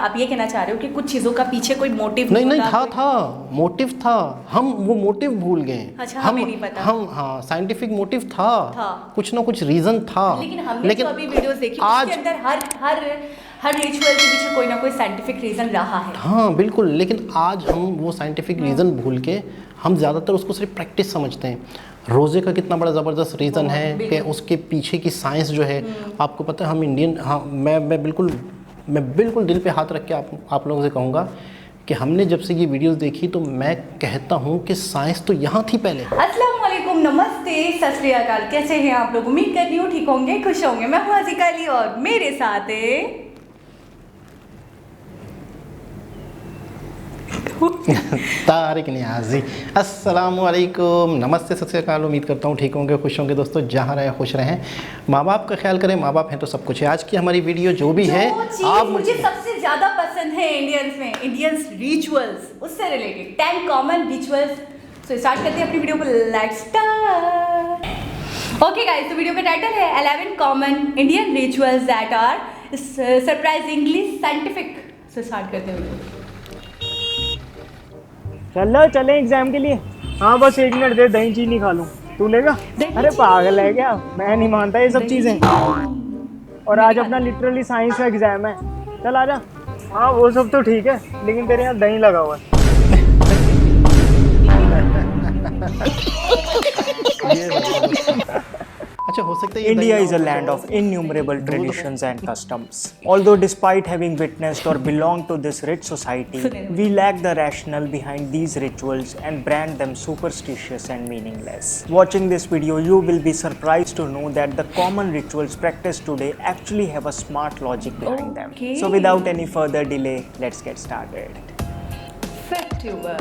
आप ये कहना चाह रहे हो कि कुछ चीज़ों का पीछे कोई मोटिव नहीं नहीं होता, था मोटिव था। हम वो मोटिव भूल गए। अच्छा, हम हमें नहीं पता। हम हाँ साइंटिफिक मोटिव था, कुछ ना कुछ रीजन था। लेकिन हमने जो अभी वीडियोस देखी उसके अंदर हर रिचुअल के पीछे कोई ना कोई साइंटिफिक रीजन रहा है। हाँ बिल्कुल, लेकिन आज हम वो साइंटिफिक रीज़न भूल के हम ज़्यादातर उसको सिर्फ प्रैक्टिस समझते हैं। रोज़े का कितना बड़ा ज़बरदस्त रीज़न है कि उसके पीछे की साइंस जो है, आपको पता है हम इंडियन, हाँ मैं बिल्कुल दिल पे हाथ रख के आप लोगों से कहूँगा कि हमने जब से ये वीडियोस देखी तो मैं कहता हूँ कि साइंस तो यहाँ थी पहले। अस्सलाम वालेकुम, नमस्ते, सत श्री अकाल। कैसे हैं आप लोग? उम्मीद करती हूँ ठीक होंगे, खुश होंगे। मैं हूँ हसीका अली और मेरे साथ है तारिक नियाजी। अस्सलाम वालेकुम, नमस्ते, सत श्री अकाल। उम्मीद करता हूँ ठीक होंगे, खुश होंगे। दोस्तों जहाँ रहें खुश रहें, माँ बाप का ख्याल करें, माँ बाप हैं तो सब कुछ है। आज की हमारी वीडियो जो भी है, आप मुझे सबसे ज्यादा पसंद है इंडियंस रिचुअल्स, उससे रिलेटेड 10 कॉमन रिचुअल्स। तो स्टार्ट करते हैं अपनी वीडियो को। Let's start. ओके गाइस, तो वीडियो का टाइटल है 11 common Indian rituals that are surprisingly scientific. So start करते हैं वीडियो। चले एग्जाम के लिए। हाँ बस 1 मिनट दे, दही चीनी खा लूँ। तू लेगा? अरे पागल है क्या, मैं नहीं मानता ये सब चीज़ें। और आज अपना लिटरली साइंस का एग्जाम है। चल आजा। हाँ वो सब तो ठीक है, लेकिन तेरे यहाँ दही लगा हुआ है। अच्छा हो सकता है India is a land of innumerable traditions and customs. Although despite having witnessed or belonged to this rich society, we lack the rationale behind these rituals and brand them superstitious and meaningless. Watching this video, you will be surprised to know that the common rituals practiced today actually have a smart logic behind them. So without any further delay, let's get started. FitTuber.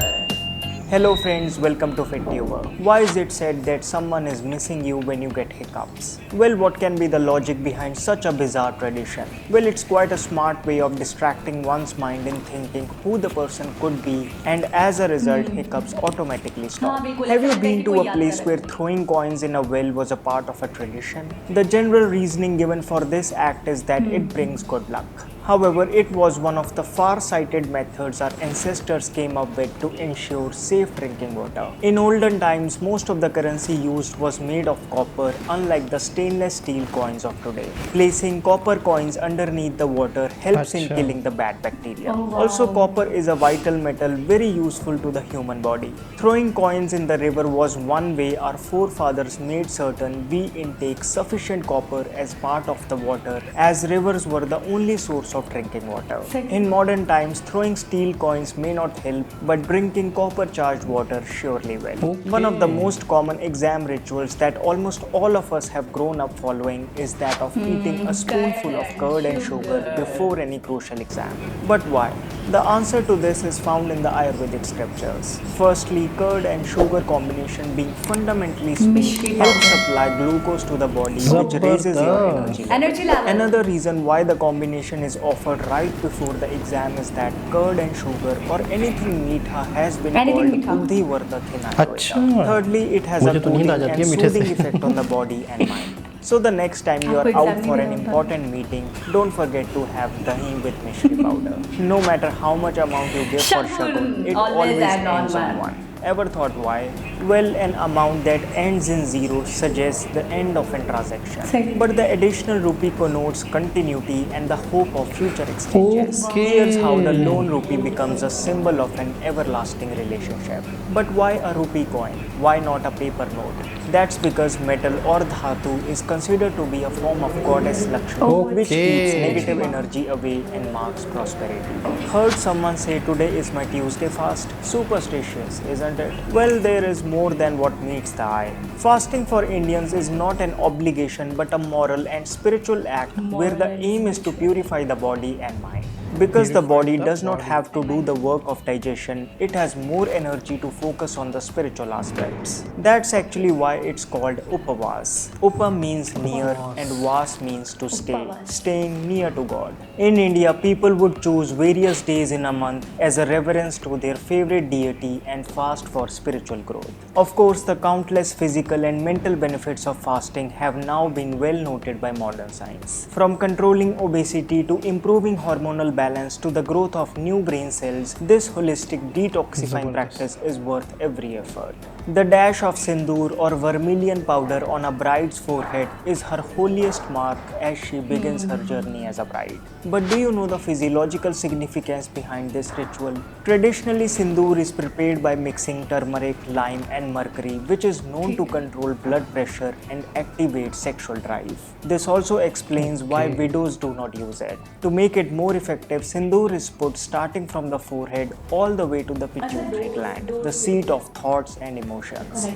Hello friends, welcome to FitTuber. Why is it said that someone is missing you when you get hiccups? Well, what can be the logic behind such a bizarre tradition? Well, it's quite a smart way of distracting one's mind in thinking who the person could be, and as a result, hiccups automatically stop. Have you been to a place where throwing coins in a well was a part of a tradition? The general reasoning given for this act is that it brings good luck. However, it was one of the far-sighted methods our ancestors came up with to ensure safe drinking water. In olden times, most of the currency used was made of copper, unlike the stainless steel coins of today. Placing copper coins underneath the water helps in killing the bad bacteria. Also, copper is a vital metal very useful to the human body. Throwing coins in the river was one way our forefathers made certain we intake sufficient copper as part of the water, as rivers were the only source of drinking water. In modern times, throwing steel coins may not help, but drinking copper-charged water surely will. One of the most common exam rituals that almost all of us have grown up following is that of eating a spoonful of curd and sugar before any crucial exam. But why? The answer to this is found in the Ayurvedic scriptures. Firstly, curd and sugar combination being fundamentally sweet helps supply glucose to the body, which raises your energy level. Another reason why the combination is offered right before the exam is that curd and sugar or anything meetha has been called buddhi vardhak in Ayurveda. Thirdly, it has a cooling and soothing effect on the body and mind. So the next time you are out for an important meeting, don't forget to have dahi with mishri powder. No matter how much amount you give for shagun, it always ends on 1. Ever thought why? Well, an amount that ends in 0 suggests the end of a transaction. But the additional rupee connotes continuity and the hope of future exchanges. Here's how the lone rupee becomes a symbol of an everlasting relationship. But why a rupee coin? Why not a paper note? That's because metal or dhatu is considered to be a form of goddess Lakshmi, which keeps negative energy away and marks prosperity. Heard someone say today is my Tuesday fast? Superstitious, isn't it? Well, there is more than what meets the eye. Fasting for Indians is not an obligation but a moral and spiritual act where the aim is to purify the body and mind. Because the body does not have to do the work of digestion, it has more energy to focus on the spiritual aspects. That's actually why it's called Upavas. Upa means near and Vas means to stay, staying near to God. In India, people would choose various days in a month as a reverence to their favorite deity and fast for spiritual growth. Of course, the countless physical and mental benefits of fasting have now been well noted by modern science. From controlling obesity to improving hormonal balance balance to the growth of new brain cells, this holistic detoxifying practice is worth every effort. The dash of sindoor or vermilion powder on a bride's forehead is her holiest mark as she begins her journey as a bride. But do you know the physiological significance behind this ritual? Traditionally, sindoor is prepared by mixing turmeric, lime and mercury, which is known to control blood pressure and activate sexual drive. This also explains why widows do not use it. To make it more effective, sindoor is put starting from the forehead all the way to the pituitary gland, the seat of thoughts and emotions.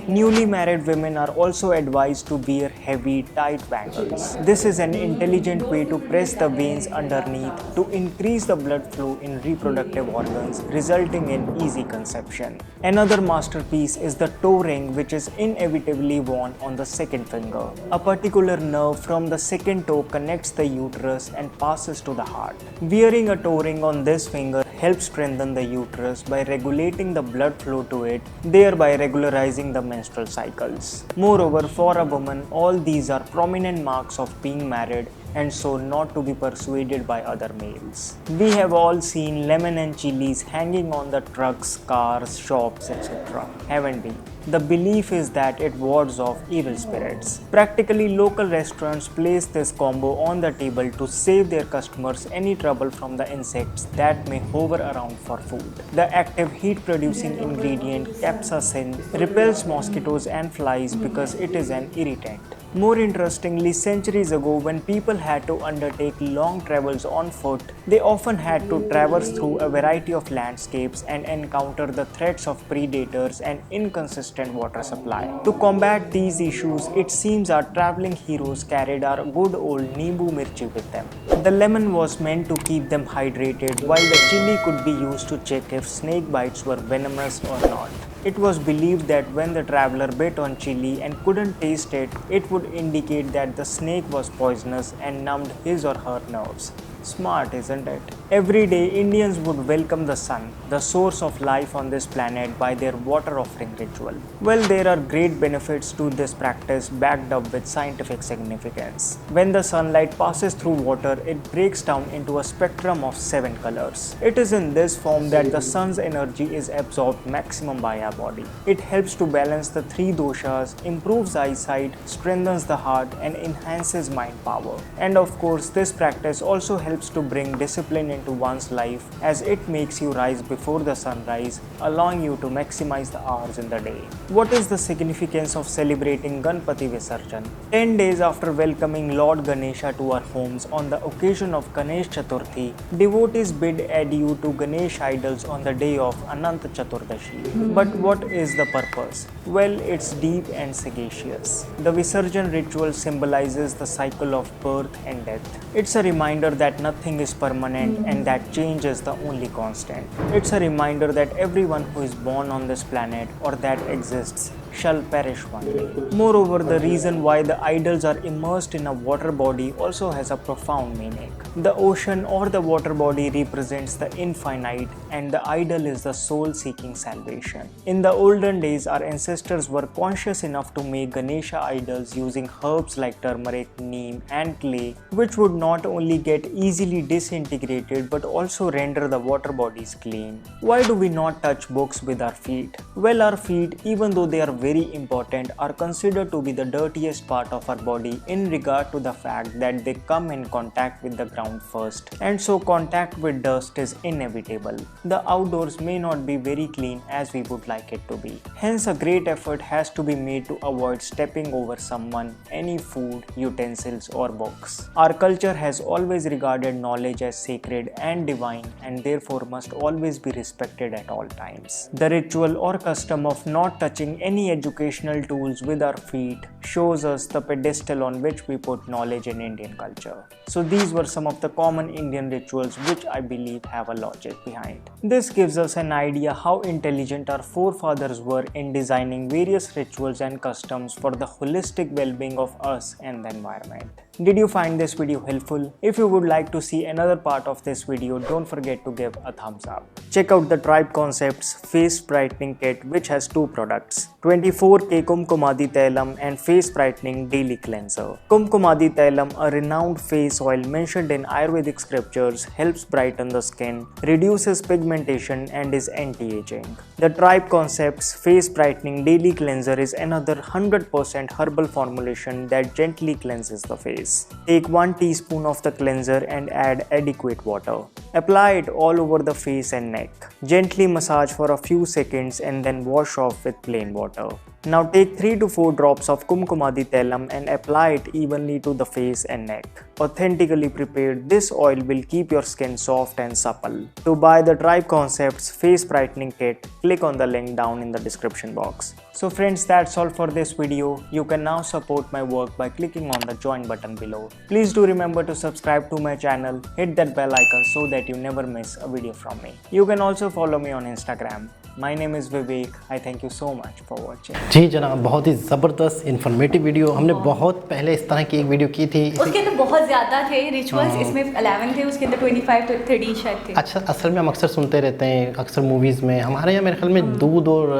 Newly married women are also advised to wear heavy, tight bangles. This is an intelligent way to press the veins underneath to increase the blood flow in reproductive organs, resulting in easy conception. Another masterpiece is the toe ring, which is inevitably worn on the second finger. A particular nerve from the second toe connects the uterus and passes to the heart. Wearing a toe ring on this finger helps strengthen the uterus by regulating the blood flow to it, thereby regularizing the menstrual cycles. Moreover, for a woman, all these are prominent marks of being married and so not to be persuaded by other males. We have all seen lemon and chilies hanging on the trucks, cars, shops, etc. haven't we? The belief is that it wards off evil spirits. Practically, local restaurants place this combo on the table to save their customers any trouble from the insects that may hover around for food. The active heat-producing ingredient capsaicin repels mosquitoes and flies because it is an irritant. More interestingly, centuries ago, when people had to undertake long travels on foot, they often had to traverse through a variety of landscapes and encounter the threats of predators and inconsistent water supply. To combat these issues, it seems our traveling heroes carried our good old Nimbu Mirchi with them. The lemon was meant to keep them hydrated, while the chili could be used to check if snake bites were venomous or not. It was believed that when the traveler bit on chili and couldn't taste it, it would indicate that the snake was poisonous and numbed his or her nerves. Smart, isn't it? Every day, Indians would welcome the sun, the source of life on this planet, by their water offering ritual. Well, there are great benefits to this practice backed up with scientific significance. When the sunlight passes through water, it breaks down into a spectrum of 7 colors. It is in this form that the sun's energy is absorbed maximum by our body. It helps to balance the 3 doshas, improves eyesight, strengthens the heart, and enhances mind power. And of course, this practice also helps to bring discipline into one's life, as it makes you rise before the sunrise, allowing you to maximize the hours in the day. What is the significance of celebrating Ganpati Visarjan? 10 days after welcoming Lord Ganesha to our homes on the occasion of Ganesh Chaturthi, devotees bid adieu to Ganesh idols on the day of Anant Chaturdashi. But what is the purpose? Well, it's deep and sagacious. The Visarjan ritual symbolizes the cycle of birth and death. It's a reminder that nothing is permanent and that change is the only constant. It's a reminder that everyone who is born on this planet or that exists shall perish one day. Moreover, the reason why the idols are immersed in a water body also has a profound meaning. The ocean or the water body represents the infinite, and the idol is the soul seeking salvation. In the olden days, our ancestors were conscious enough to make Ganesha idols using herbs like turmeric, neem, and clay, which would not only get easily disintegrated but also render the water bodies clean. Why do we not touch books with our feet? Well, our feet, even though they are very important, are considered to be the dirtiest part of our body in regard to the fact that they come in contact with the ground first, and so contact with dust is inevitable. The outdoors may not be very clean as we would like it to be. Hence, a great effort has to be made to avoid stepping over someone, any food, utensils or books. Our culture has always regarded knowledge as sacred and divine, and therefore must always be respected at all times. The ritual or custom of not touching any educational tools with our feet shows us the pedestal on which we put knowledge in Indian culture. So these were some of the common Indian rituals which I believe have a logic behind. This gives us an idea how intelligent our forefathers were in designing various rituals and customs for the holistic well-being of us and the environment. Did you find this video helpful? If you would like to see another part of this video, don't forget to give a thumbs up. Check out the Tribe Concepts Face Brightening Kit, which has two products, 24K Kumkumadi Tailam and Face Brightening Daily Cleanser. Kumkumadi Tailam, a renowned face oil mentioned in Ayurvedic scriptures, helps brighten the skin, reduces pigmentation and is anti-aging. The Tribe Concepts Face Brightening Daily Cleanser is another 100% herbal formulation that gently cleanses the face. Take 1 teaspoon of the cleanser and add adequate water. Apply it all over the face and neck. Gently massage for a few seconds and then wash off with plain water. Now take 3 to 4 drops of Kumkumadi Tailam and apply it evenly to the face and neck. Authentically prepared, this oil will keep your skin soft and supple. To buy the Tribe Concepts Face Brightening Kit, click on the link down in the description box. So friends, that's all for this video. You can now support my work by clicking on the join button below. Please do remember to subscribe to my channel, hit that bell icon so that you never miss a video from me. You can also follow me on Instagram. My name is Vivek. I thank you so much for watching. जी जनाब, बहुत ही ज़बरदस्त informative video हमने बहुत पहले इस तरह की एक वीडियो की थी। उसके अंदर बहुत ज़्यादा थे रिचुअल्स, इसमें 11 थे, उसके अंदर 25 तो 30 शायद थे। अच्छा, असल में हम अक्सर सुनते रहते हैं, अक्सर मूवीज़ में हमारे यहाँ मेरे ख्याल में दूध और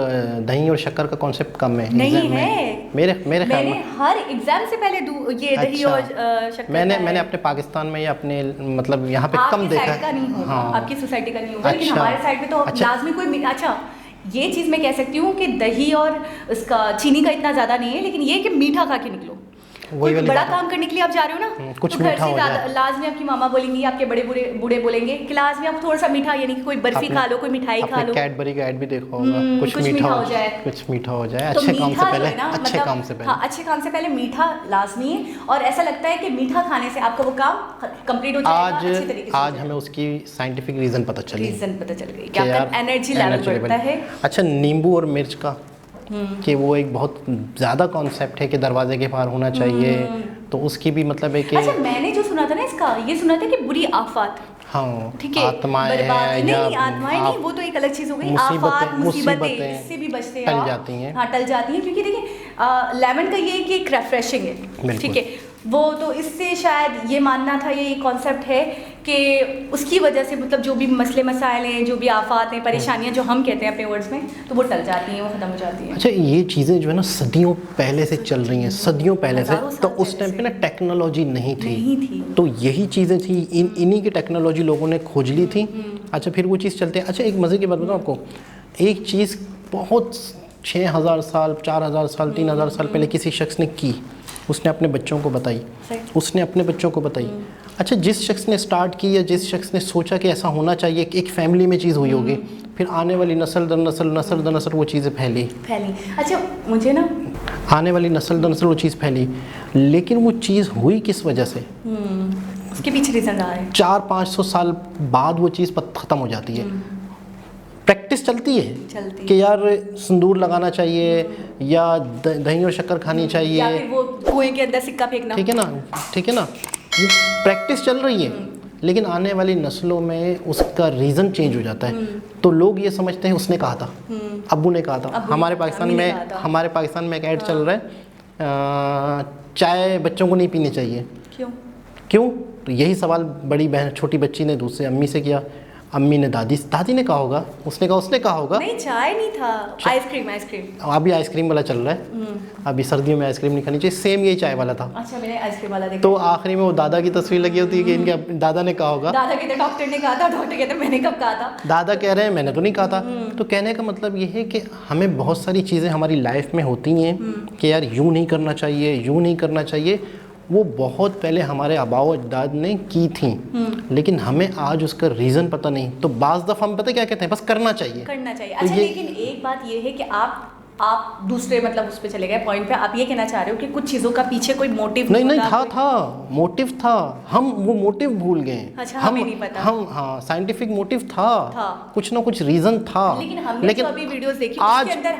दही और शक्कर का कॉन्सेप्ट कम है। नहीं है, मेरे ख्याल में हर एग्जाम से पहले ये दही और शक्कर मैंने अपने पाकिस्तान में या अपने मतलब यहाँ पे कम देखा है। हाँ, आपकी सोसाइटी का नहीं होगा, लेकिन हमारे साइड में तो लाजमी कोई अच्छा ये चीज़ मैं कह सकती हूँ कि दही और उसका चीनी का इतना ज़्यादा नहीं है, लेकिन ये कि मीठा खा के निकलो। कोई बड़ा काम करने के लिए आप जा रहे हो ना, कुछ तो घर मीठा हो जाए। से लाजमी आपकी मामा बोलेंगी, आपके बड़े बूढ़े बोलेंगे कि लाजमी आप थोड़ा सा मीठा, यानी कि कोई बर्फी खा लो, कोई मिठाई खा लो। कैडबरी का ऐड भी देखा होगा, कुछ मीठा हो जाए, कुछ मीठा हो जाए। अच्छे काम से पहले, अच्छे काम से पहले, हाँ, अच्छे काम से पहले मीठा लाजमी है। और ऐसा लगता है कि मीठा खाने से आपका वो काम कंप्लीट हो जाएगा अच्छी तरीके से। आज हमें उसकी साइंटिफिक रीज़न पता चल गई कि आपका एनर्जी लेवल बढ़ता है। अच्छा, नींबू और मिर्च का कि वो एक बहुत ज़्यादा कॉन्सेप्ट है कि दरवाजे के पार होना चाहिए, तो उसकी भी मतलब है कि अच्छा, मैंने जो सुना था ना इसका, ये सुना था कि बुरी आफत, हाँ, ठीक है, आत्माएं नहीं आत्माएं नहीं, वो तो एक अलग चीज़ हो गई। आफत, मुसीबतें इससे भी बचते हैं, टल जाती हैं। हाँ, टल जाती हैं, क्योंकि देखिए लेमन का ये कि एक रिफ्रेशिंग है, ठीक है, वो तो इससे शायद ये मानना था, ये कॉन्सेप्ट है कि उसकी वजह से मतलब जो भी मसले मसाइल हैं, जो भी आफात हैं, परेशानियां जो हम कहते हैं अपने वर्ड्स में, तो वो टल जाती हैं, वो ख़त्म हो जाती हैं। अच्छा, ये चीज़ें जो है ना सदियों पहले से चल रही हैं, सदियों पहले से। तो उस टाइम पे ना टेक्नोलॉजी नहीं थी, तो यही चीज़ें थी, इन्हीं की टेक्नोलॉजी लोगों ने खोज ली थी। अच्छा, फिर वो चीज़ चलते हैं। अच्छा, एक मज़े की बात बताऊँ आपको, एक चीज़ बहुत 6000 साल, 4000 साल, 3000 साल पहले किसी शख्स ने की, उसने अपने बच्चों को बताई, अच्छा, जिस शख्स ने स्टार्ट की या जिस शख्स ने सोचा कि ऐसा होना चाहिए, कि एक फैमिली में चीज़ हुई होगी, फिर आने वाली नस्ल दर नस्ल वो चीज़ें फैली। अच्छा, मुझे ना आने वाली नस्ल दर नस्ल वो चीज़ फैली, लेकिन वो चीज़ हुई किस वजह से? उसके पीछे रीज़न रहा है। 400-500 साल बाद वो चीज़ ख़त्म हो जाती है। प्रैक्टिस चलती है कि यार सिंदूर लगाना चाहिए या दही और शक्कर खानी चाहिए, या फिर वो कुएं के अंदर सिक्का फेंकना, ठीक है ना, वो प्रैक्टिस चल रही है, लेकिन आने वाली नस्लों में उसका रीज़न चेंज हो जाता है। तो लोग ये समझते हैं उसने कहा था, अब्बू ने कहा था। हमारे पाकिस्तान में एक ऐड चल रहा है, चाय बच्चों को नहीं पीनी चाहिए। क्यों? तो यही सवाल बड़ी बहन छोटी बच्ची ने दूसरे अम्मी से किया। अम्मी ने दादी ने कहा होगा, उसने कहा होगा नहीं, चाय नहीं था, आइसक्रीम। अभी आइसक्रीम वाला चल रहा है, अभी सर्दियों में आइसक्रीम नहीं खानी चाहिए, सेम यही चाय वाला था। अच्छा, मैंने आइसक्रीम वाला देखा। तो आखिरी में वो दादा की तस्वीर लगी होती है कि इनके दादा ने कहा होगा, दादा कहते डॉक्टर ने कहा था, डॉक्टर कहते मैंने कब कहा था, दादा कह रहे हैं मैंने तो नहीं कहा था। तो कहने का मतलब ये है कि हमें बहुत सारी चीज़ें हमारी लाइफ में होती हैं कि यार यूँ नहीं करना चाहिए, वो बहुत पहले हमारे आबाओ अजदाद ने की थी, लेकिन हमें आज उसका रीज़न पता नहीं। तो बाज़ दफ़ा हम पता क्या कहते हैं, बस करना चाहिए। अच्छा, लेकिन एक बात ये है कि आप दूसरे मतलब उस पे चले गए पॉइंट पे, आप ये कहना चाह रहे हो कि कुछ चीज़ों का पीछे कोई मोटिव नहीं था, मोटिव था, हम वो मोटिव भूल गए। अच्छा, हमें नहीं पता। हाँ, साइंटिफिक मोटिव था, कुछ ना कुछ रीज़न था, लेकिन अभी वीडियोस देखी उसके अंदर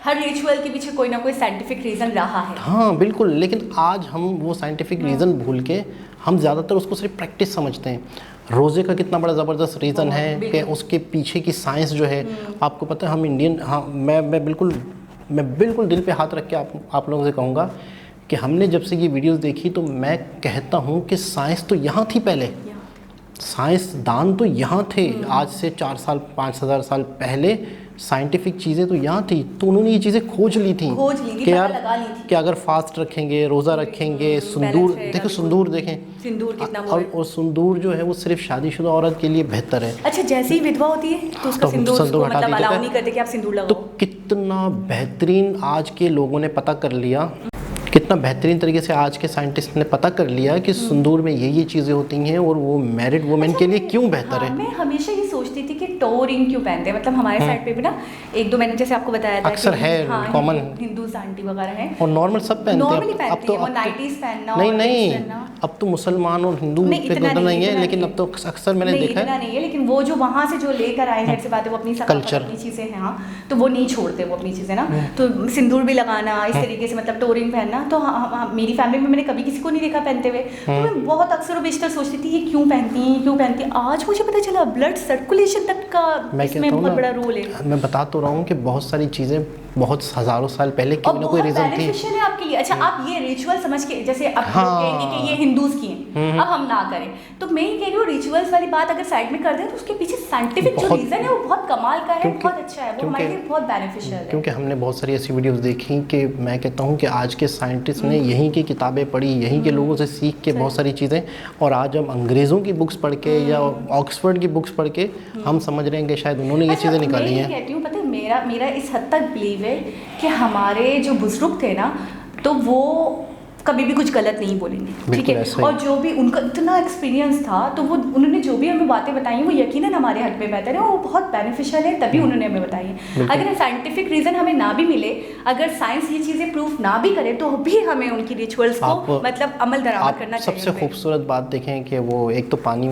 हर रिचुअल के पीछे कोई ना कोई साइंटिफिक रीज़न रहा है। हाँ बिल्कुल, लेकिन आज हम वो साइंटिफिक रीज़न भूल के हम ज़्यादातर उसको सिर्फ प्रैक्टिस समझते हैं। रोज़े का कितना बड़ा ज़बरदस्त रीज़न है कि उसके पीछे की साइंस जो है, आपको पता है हम इंडियन, हाँ मैं बिल्कुल दिल पे हाथ रख के आप लोगों से कहूँगा कि हमने जब से ये वीडियोस देखी तो मैं कहता हूँ कि साइंस तो यहाँ थी पहले, साइंसदान तो यहाँ थे आज से 4 साल 5,000 साल पहले, साइंटिफिक चीज़ें तो यहाँ थी, तो उन्होंने ये चीज़ें खोज ली थी कि यार कि अगर फास्ट रखेंगे, रोज़ा रखेंगे, सिंदूर देखो, सिंदूर देखें, सिंदूर कितना और सिंदूर जो है वो सिर्फ शादीशुदा औरत के लिए बेहतर है। अच्छा, जैसे ही विधवा होती है तो उसका सिंदूर उसको हटा मतलब दीजिए, अलाउ नहीं करते कि आप सिंदूर लगाओ। तो कितना बेहतरीन आज के लोगों ने पता कर लिया, कितना बेहतरीन तरीके से आज के साइंटिस्ट ने पता कर लिया कि सिंदूर में ये चीज़ें होती हैं और वो मैरिड वुमेन के लिए क्यों बेहतर है। मैं हमेशा ये सोचती थी कि टो रिंग क्यों पहनते हैं, मतलब हमारे साइड पे भी ना 1-2 मैंने जैसे आपको बताया था अक्सर है कॉमन, हिंदू आंटी वगैरह हैं और नॉर्मल सब पहनते हैं। अब तो नाइटीज पहनना, नहीं अब तो मुसलमान और हिंदू पे तो नहीं है, लेकिन अब तो अक्सर मैंने देखा है, नहीं है, लेकिन वो जो वहाँ से जो लेकर आए हैं, से बात है, वो अपनी कल्चर अपनी चीज़ें हैं, हाँ, तो वो नहीं छोड़ते वो अपनी चीज़ें ना। तो सिंदूर भी लगाना इस तरीके से, मतलब टोरिंग पहनना, तो मेरी फैमिली में मैंने कभी किसी को नहीं देखा पहनते हुए, तो मैं बहुत अक्सर बेशतर सोचती थी ये क्यों पहनती हैं। आज मुझे पता चला ब्लड सर्कुलेशन तक का इसमें बहुत बड़ा रोल है। मैं बता तो रहा हूँ कि बहुत सारी चीज़ें बहुत हज़ारों साल पहले कोई ना कोई रीजन थी। है आपके लिए। अच्छा, आप ये रिचुअल समझ के, जैसे अब कहेंगे कि ये हिंदूज की हैं, अब हम ना करें, तो मैं ये कह रही हूँ रिचुअल्स वाली बात अगर साइड में कर दें तो उसके पीछे साइंटिफिक जो रीजन है वो बहुत कमाल का है, बहुत अच्छा है, वो हमारे लिए बहुत बेनिफिशियल है। क्योंकि हमने बहुत सारी ऐसी वीडियोस देखी कि मैं कहता हूँ कि आज के साइंटिस्ट ने यहीं की किताबें पढ़ी, यहीं के लोगों से सीख के बहुत सारी चीज़ें, और आज हम अंग्रेज़ों की बुक्स पढ़ के या ऑक्सफोर्ड की बुक्स पढ़ के हम समझ रहे हैं कि शायद उन्होंने ये चीज़ें निकाली हैं। कहती हूँ, पता है मेरा इस हद तक बिलीव है कि हमारे जो बुजुर्ग थे ना, तो वो कभी भी कुछ गलत नहीं बोलेंगे, ठीक है, और जो भी उनका इतना एक्सपीरियंस था, तो वो उन्होंने जो भी हमें बातें बताई वो यकीनन हमारे हक में बेहतर है, वो बहुत बेनिफिशियल है, तभी उन्होंने हमें बताई है। अगर साइंटिफिक रीज़न हमें ना भी मिले, अगर साइंस ये चीज़ें प्रूफ ना भी करे, तो भी हमें उनकी रिचुअल्स को मतलब अमल दरामद करना चाहिए। सबसे खूबसूरत बात देखें कि वो एक तो पानी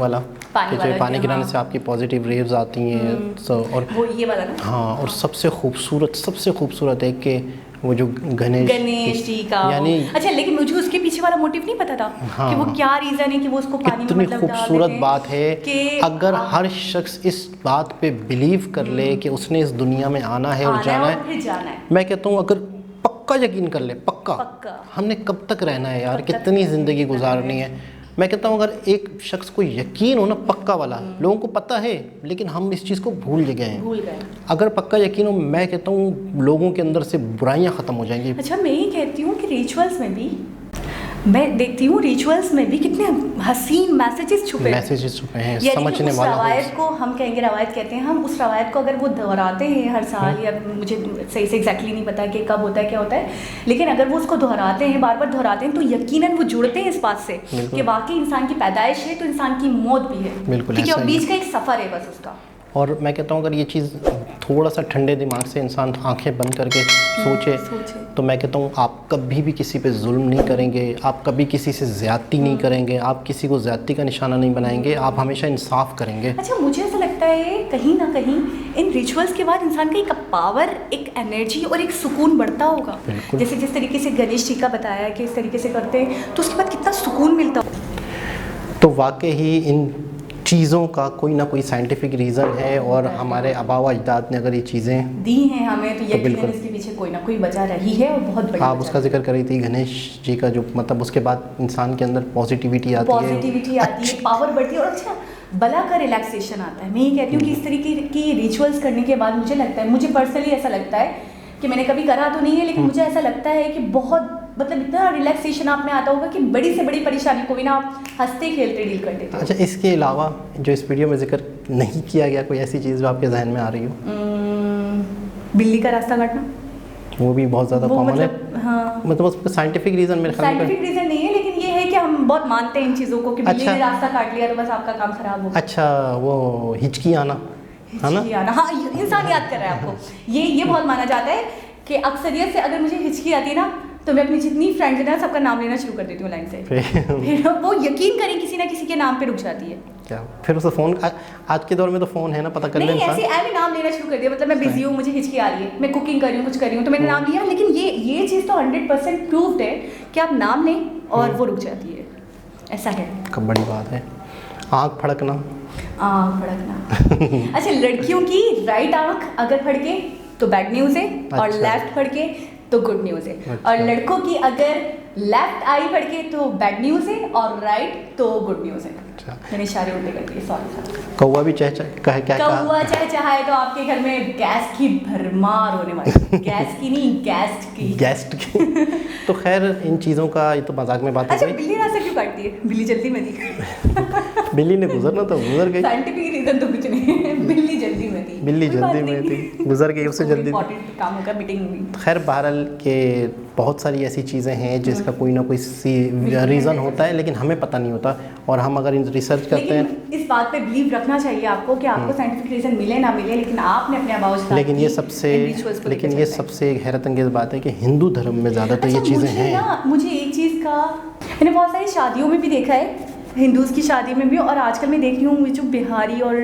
पानी गिराने से आपकी पॉजिटिव रेव्स आती हैं, और वो ये वाला ना, हाँ, और सबसे खूबसूरत है कि वो जो गणेश जी का, यानी अच्छा, लेकिन मुझे उसके पीछे वाला मोटिव नहीं पता था कि वो क्या रीजन है कि वो उसको पानी में मतलब खूबसूरत बात है कि अगर हर शख्स इस बात पे बिलीव कर ले कि उसने इस दुनिया में आना है और जाना है, मैं कहता हूँ अगर पक्का यकीन कर ले, पक्का हमने कब तक रहना है यार, कितनी ज़िंदगी गुजारनी है। मैं कहता हूँ अगर एक शख्स को यकीन हो ना, पक्का वाला, लोगों को पता है लेकिन हम इस चीज़ को भूल गए हैं, अगर पक्का यकीन हो, मैं कहता हूँ लोगों के अंदर से बुराइयां ख़त्म हो जाएंगी। अच्छा, मैं ये कहती हूँ कि रिचुअल्स में भी मैं देखती हूँ रिचुअल्स में भी कितने हसीन मैसेजेस छुपे हैं, समझने वाला। रवायत को हम कहेंगे, रवायत कहते हैं हम, उस रवायत को अगर वो दोहराते हैं हर साल, या मुझे सही से एग्जैक्टली नहीं पता कि कब होता है क्या होता है, लेकिन अगर वो उसको दोहराते हैं, बार बार दोहराते हैं, तो यकीनन वो जुड़ते हैं इस बात से कि वाकई इंसान की पैदाइश है तो इंसान की मौत भी है, ठीक है, और बीच का एक सफ़र है बस उसका। और मैं कहता हूँ अगर ये चीज़ थोड़ा सा ठंडे दिमाग से इंसान आंखें बंद करके सोचे, तो मैं कहता हूँ आप कभी भी किसी पे जुल्म नहीं करेंगे, आप कभी किसी से ज़्यादती नहीं करेंगे, आप किसी को ज़्यादती का निशाना नहीं बनाएंगे, आप हमेशा इंसाफ करेंगे। अच्छा, मुझे ऐसा लगता है कहीं ना कहीं इन रिचुअल्स के बाद इंसान का एक पावर, एक एनर्जी और एक सुकून बढ़ता होगा। जैसे जिस तरीके से गणेश जी का बताया कि इस तरीके से करते हैं तो उसके बाद कितना सुकून मिलता हो। तो वाकई ही इन चीज़ों का कोई ना कोई साइंटिफिक रीज़न है, और हमारे आबाव अजदाद ने अगर ये चीज़ें दी हैं हमें, तो यकीनन इसके पीछे कोई ना कोई वजह रही है, और बहुत बड़ी। आप उसका जिक्र कर रही थी गणेश जी का, जो मतलब उसके बाद इंसान के अंदर पॉजिटिविटी आती है, पावर बढ़ती है, और अच्छा बला का रिलैक्सेशन आता है। मैं ये कहती हूँ कि इस तरीके की रिचुअल्स करने के बाद मुझे लगता है, मुझे पर्सनली ऐसा लगता है कि मैंने कभी करा तो नहीं है, लेकिन मुझे ऐसा लगता है कि बहुत मतलब इतना रिलैक्सेशन आप में आता होगा कि बड़ी से बड़ी परेशानी को भी ना आप हंसते खेलते डील कर देते हो। अच्छा, इसके अलावा जो इस वीडियो में जिक्र नहीं किया गया, कोई ऐसी चीज़ जो आपके जहन में आ रही हो? बिल्ली का रास्ता काटना, वो भी बहुत ज़्यादा कॉमन है। हाँ, मतलब उसका साइंटिफिक रीज़न मेरे ख्याल में साइंटिफिक रीज़न नहीं है, लेकिन ये है कि हम बहुत मानते हैं इन चीज़ों को कि बिल्ली ने रास्ता काट लिया तो बस आपका काम खराब हो गया। अच्छा, वो हिचकी आना, है ना? हाँ, इंसान याद कर रहा है आपको, ये बहुत माना जाता है कि अक्सरियत से अगर मुझे हिचकी आती है ना, तो मैं अपनी जितनी फ्रेंड्स हैं ना सबका नाम लेना शुरू कर देती हूँ लाइन से, फिर वो यकीन करें किसी ना किसी के नाम पे रुक जाती है। क्या फिर उसे फ़ोन, आज के दौर में तो फ़ोन है ना, पता कर ले इंसान। नहीं, ऐसे नाम लेना शुरू कर दिया, मतलब मैं बिजी हूँ, मुझे हिचकी आ रही है, मैं कुकिंग कर रही हूँ, कुछ कर रही हूँ, तो मैंने नाम लिया, लेकिन ये चीज़ तो 100% प्रूव्ड है कि आप नाम लें और वो रुक जाती है, ऐसा है। बड़ी बात है। आँख फड़कना, अच्छा, लड़कियों की राइट आँख अगर फड़के तो बैड न्यूज़ है, और लेफ्ट फड़के तो गुड न्यूज़ है, और लड़कों की अगर लेफ्ट आई फड़के तो बैड न्यूज़ है, और राइट तो गुड न्यूज़ है। अच्छा, मैंने इशारे उल्टे कर दिए, सॉरी। कौवा भी चह कहे क्या कहा? कौवा चहचहाए तो आपके घर में गैस की भरमार होने वाली है। गैस की नहीं, गैस्ट की। गेस्ट की। तो खैर इन चीज़ों का ये तो मजाक में बात हो अच्छा, गई। बिल्ली रास्ता क्यों काटती है? बिल्ली जल्दी में थी। बिल्ली ने गुजरना तो गुजर गई, साइंटिफिक रीजन तो कुछ नहीं है, बिल्ली जल्दी में थी। बिल्ली कोई बात जल्दी में नहीं। थी, गुजर गई, उससे जल्दी थी। इंपॉर्टेंट काम होगा, मीटिंग हुई। खैर बहरहाल के बहुत सारी ऐसी चीज़ें हैं जिसका कोई ना कोई रीज़न होता है, लेकिन हमें पता नहीं होता, और हम अगर इन रिसर्च करते हैं। लेकिन इस बात पे बिलीव रखना चाहिए आपको कि आपको साइंटिफिक रीजन मिले ना मिले, लेकिन आपने अपने आवाज़ लेकिन ये सबसे हैरत अंगेज़ बात है कि हिंदू धर्म में ज़्यादातर ये चीज़ें हैं। मुझे एक चीज़ का मैंने बहुत सारी शादियों में भी देखा है, हिंदूज़ की शादी में भी, और आजकल मैं देख रही हूँ जो बिहारी और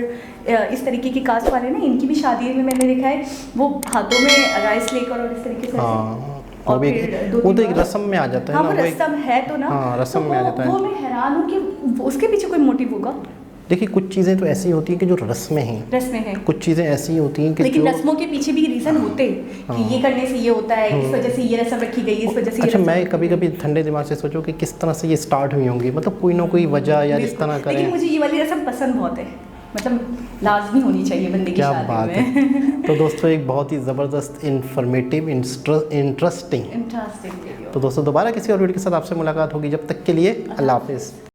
इस तरीके की कास्ट वाले ना, इनकी भी शादी में मैंने देखा है वो हाथों में राइस लेकर और इस तरीके से हाँ, और वो फिर तो एक रस्म में आ जाता है हाँ, ना, वो वो एक रस्म है तो ना। हाँ, रस्म तो में आ जाता है। वो मैं हैरान हूँ कि उसके पीछे कोई मोटिव होगा। देखिए कुछ चीज़ें तो ऐसी होती हैं कि जो रस्में हैं, रस्में हैं, कुछ चीज़ें ऐसी होती हैं कि लेकिन जो रस्मों के पीछे भी रीजन होते हैं कि ये करने से ये होता है, इस वजह से ये रस्म रखी गई, इस वजह से ये अच्छा, रस्म मैं रखी कभी गई। कभी ठंडे दिमाग से सोचो कि किस तरह से ये स्टार्ट हुई होंगी, मतलब कोई ना कोई वजह या इस तरह लेकिन करें। मुझे ये वाली रस्म पसंद बहुत है, मतलब लाजमी होनी चाहिए बंदे की क्या शादी बात में। है। तो दोस्तों एक बहुत ही ज़बरदस्त इंफॉर्मेटिव इंटरेस्टिंग। Interesting video. तो दोस्तों दोबारा किसी और वीडियो के साथ आपसे मुलाकात होगी, जब तक के लिए अल्लाह हाफिज़।